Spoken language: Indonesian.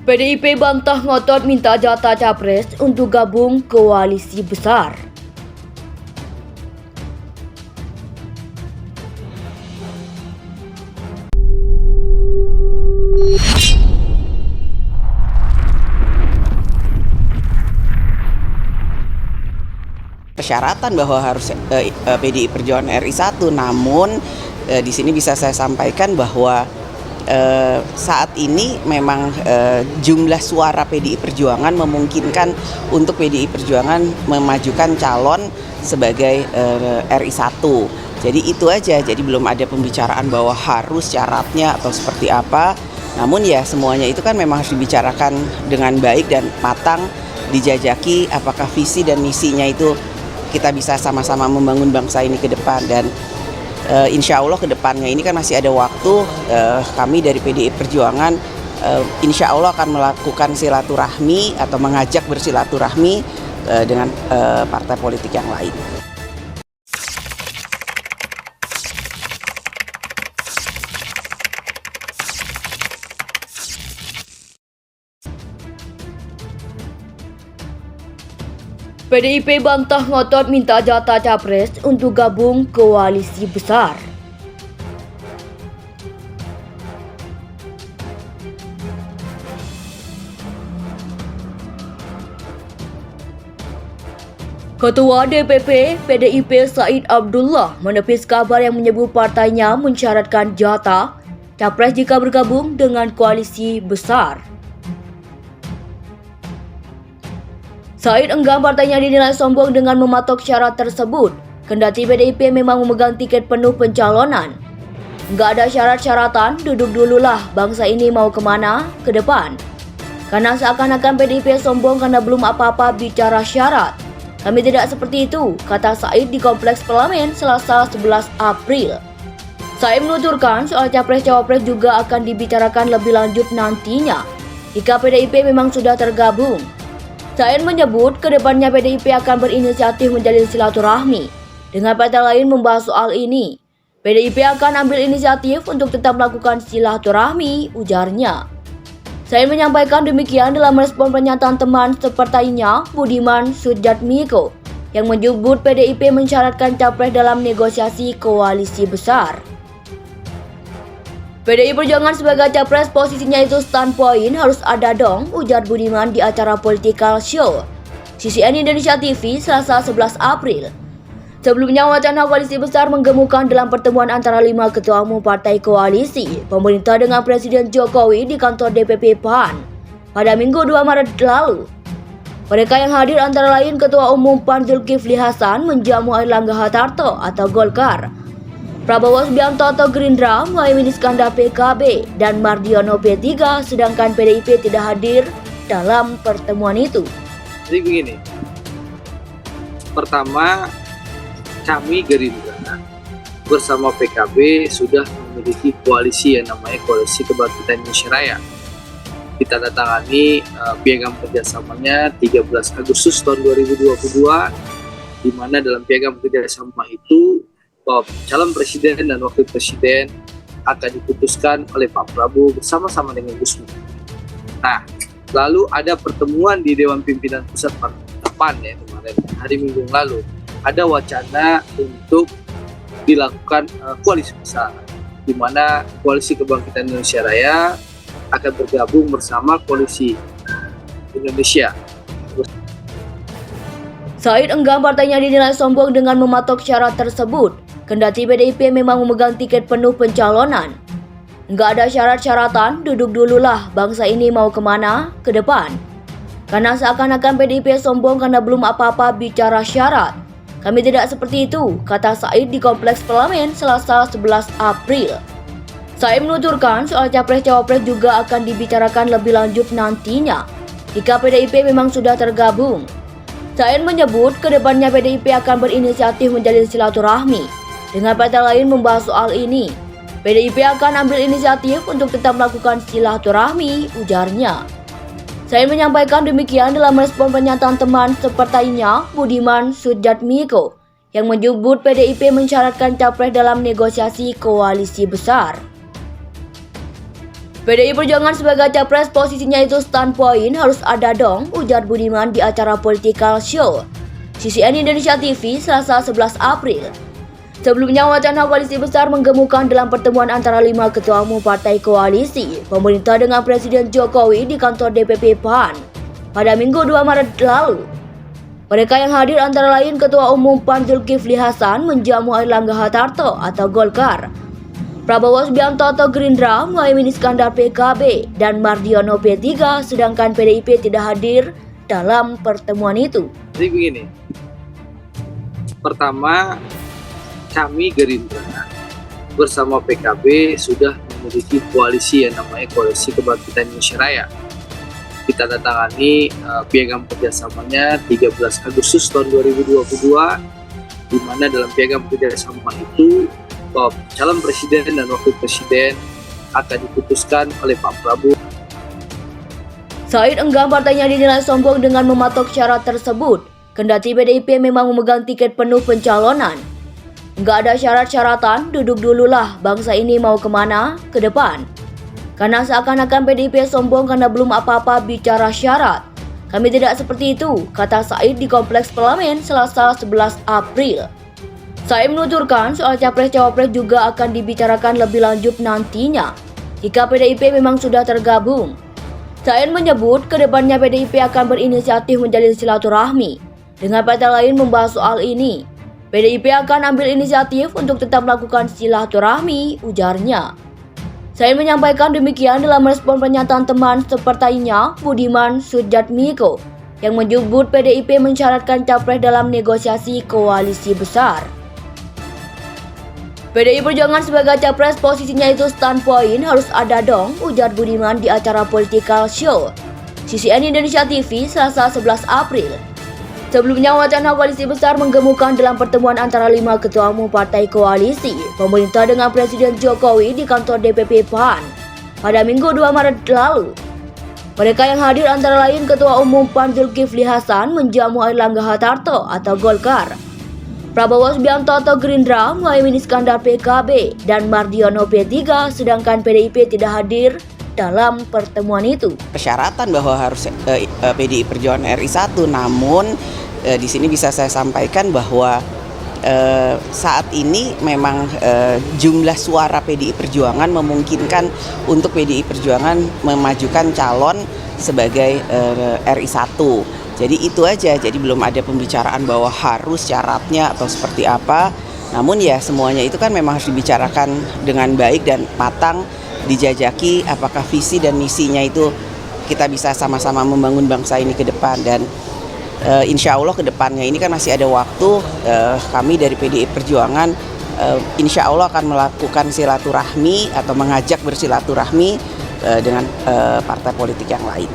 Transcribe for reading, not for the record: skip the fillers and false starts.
PDIP bantah ngotot minta jatah capres untuk gabung koalisi besar. Persyaratan bahwa harus PDI Perjuangan RI 1, namun di sini bisa saya sampaikan bahwa saat ini memang jumlah suara PDI Perjuangan memungkinkan untuk PDI Perjuangan memajukan calon sebagai RI 1. Jadi itu aja, jadi belum ada pembicaraan bahwa harus syaratnya atau seperti apa. Namun ya semuanya itu kan memang harus dibicarakan dengan baik dan matang, dijajaki apakah visi dan misinya itu kita bisa sama-sama membangun bangsa ini ke depan. Dan insya Allah ke depannya ini kan masih ada waktu, kami dari PDI Perjuangan insya Allah akan melakukan silaturahmi atau mengajak bersilaturahmi dengan partai politik yang lain. PDIP bantah ngotot minta jatah capres untuk gabung koalisi besar. Ketua DPP PDIP Said Abdullah menepis kabar yang menyebut partainya mensyaratkan jatah capres jika bergabung dengan koalisi besar. Said enggan partainya dinilai sombong dengan mematok syarat tersebut, kendati PDIP memang memegang tiket penuh pencalonan. Enggak ada syarat-syaratan, duduk dululah bangsa ini mau kemana ke depan. Karena seakan-akan PDIP sombong karena belum apa-apa bicara syarat. Kami tidak seperti itu, kata Said di Kompleks Parlemen Selasa 11 April. Said menuturkan soal capres-cawapres juga akan dibicarakan lebih lanjut nantinya, jika PDIP memang sudah tergabung. Said menyebut kedepannya PDIP akan berinisiatif menjalin silaturahmi dengan partai lain membahas soal ini. PDIP akan ambil inisiatif untuk tetap melakukan silaturahmi, ujarnya. Said menyampaikan demikian dalam merespon pernyataan teman separtainya Budiman Sujatmiko yang menyebut PDIP mensyaratkan capres dalam negosiasi koalisi besar. PDI Perjuangan sebagai capres posisinya itu standpoint harus ada dong, ujar Budiman di acara Political Show CCN Indonesia TV Selasa 11 April. Sebelumnya wacana koalisi besar menggemukan dalam pertemuan antara 5 ketua umum partai koalisi pemerintah dengan Presiden Jokowi di kantor DPP PAN pada Minggu 2 Maret lalu. Mereka yang hadir antara lain Ketua Umum PAN Zulkifli Hasan menjamu Airlangga Hartarto atau Golkar, Prabowo Subianto atau Gerindra, Muhaimin Iskandar PKB, dan Mardiono P3, sedangkan PDIP tidak hadir dalam pertemuan itu. Jadi begini, pertama kami Gerindra bersama PKB sudah memiliki koalisi yang namanya Koalisi Kebangkitan Indonesia Raya. Kita datangani piagam kerjasamanya 13 Agustus tahun 2022, di mana dalam piagam kerjasama itu bahwa calon presiden dan wakil presiden akan diputuskan oleh Pak Prabowo bersama-sama dengan Gus Muhaymin. Nah, lalu ada pertemuan di Dewan Pimpinan Pusat PAN ya kemarin hari Minggu lalu, ada wacana untuk dilakukan koalisi besar, di mana Koalisi Kebangkitan Indonesia Raya akan bergabung bersama Koalisi Indonesia. Said enggan partainya dinilai sombong dengan mematok syarat tersebut, kendati PDIP memang memegang tiket penuh pencalonan. Enggak ada syarat-syaratan, duduk dululah bangsa ini mau kemana ke depan. Karena seakan-akan PDIP sombong karena belum apa-apa bicara syarat. Kami tidak seperti itu, kata Said di Kompleks Parlemen Selasa 11 April. Said menuturkan soal capres-cawapres juga akan dibicarakan lebih lanjut nantinya, jika PDIP memang sudah tergabung. Said menyebut kedepannya PDIP akan berinisiatif menjalin silaturahmi dengan partai lain membahas soal ini. PDIP akan ambil inisiatif untuk tetap melakukan silaturahmi, ujarnya. Said menyampaikan demikian dalam merespon pernyataan teman separtainya Budiman Sujatmiko yang menyebut PDIP mensyaratkan capres dalam negosiasi koalisi besar. PDI Perjuangan sebagai capres posisinya itu standpoint harus ada dong, ujar Budiman di acara Political Show CCN Indonesia TV Selasa 11 April. Sebelumnya wacana koalisi besar menggemukan dalam pertemuan antara 5 ketua umum partai koalisi pemerintah dengan Presiden Jokowi di kantor DPP PAN pada Minggu 2 Maret lalu. Mereka yang hadir antara lain Ketua Umum PAN Zulkifli Hasan menjamu Airlangga Hartarto atau Golkar, Prabowo Subianto atau Gerindra, Muhaimin Iskandar PKB, dan Mardiono P3, sedangkan PDIP tidak hadir dalam pertemuan itu. Jadi begini, pertama kami Gerindra bersama PKB sudah memiliki koalisi yang namanya Koalisi Kebangkitan Indonesia Raya. Kita datangani piagam kerjasamanya 13 Agustus tahun 2022, di mana dalam piagam kerjasama itu bahwa calon presiden dan wakil presiden akan diputuskan oleh Pak Prabowo. Said enggan partainya dinilai sombong dengan mematok syarat tersebut, kendati PDIP memang memegang tiket penuh pencalonan. Nggak ada syarat-syaratan, duduk dululah, bangsa ini mau kemana ke depan. Karena seakan-akan PDIP sombong karena belum apa-apa bicara syarat. Kami tidak seperti itu, kata Said di Kompleks Parlemen Selasa 11 April. Said menuturkan soal capres-cawapres juga akan dibicarakan lebih lanjut nantinya, jika PDIP memang sudah tergabung. Said menyebut kedepannya PDIP akan berinisiatif menjalin silaturahmi dengan partai lain membahas soal ini. PDIP akan ambil inisiatif untuk tetap melakukan silaturahmi, ujarnya. Said menyampaikan demikian dalam respon pernyataan teman separtainya Budiman Sujatmiko yang menyebut PDIP mensyaratkan capres dalam negosiasi koalisi besar. PDI Perjuangan sebagai capres posisinya itu standpoint harus ada dong, ujar Budiman di acara Political Show CCN Indonesia TV Selasa 11 April. Sebelumnya wacana koalisi besar menggemukan dalam pertemuan antara 5 ketua umum partai koalisi pemerintah dengan Presiden Jokowi di kantor DPP PAN pada Minggu 2 Maret lalu. Mereka yang hadir antara lain Ketua Umum PAN Zulkifli Hasan menjamu Airlangga Hartarto atau Golkar, Prabowo Subianto atau Gerindra, Muhaimin Iskandar PKB, dan Mardiono P3, sedangkan PDIP tidak hadir dalam pertemuan itu. Persyaratan bahwa harus PDI Perjuangan RI 1, namun di sini bisa saya sampaikan bahwa saat ini memang jumlah suara PDI Perjuangan memungkinkan untuk PDI Perjuangan memajukan calon sebagai RI 1. Jadi itu aja, jadi belum ada pembicaraan bahwa harus syaratnya atau seperti apa. Namun ya semuanya itu kan memang harus dibicarakan dengan baik dan matang, dijajaki apakah visi dan misinya itu kita bisa sama-sama membangun bangsa ini ke depan. Dan insya Allah ke depannya ini kan masih ada waktu, kami dari PDI Perjuangan insya Allah akan melakukan silaturahmi atau mengajak bersilaturahmi dengan partai politik yang lain.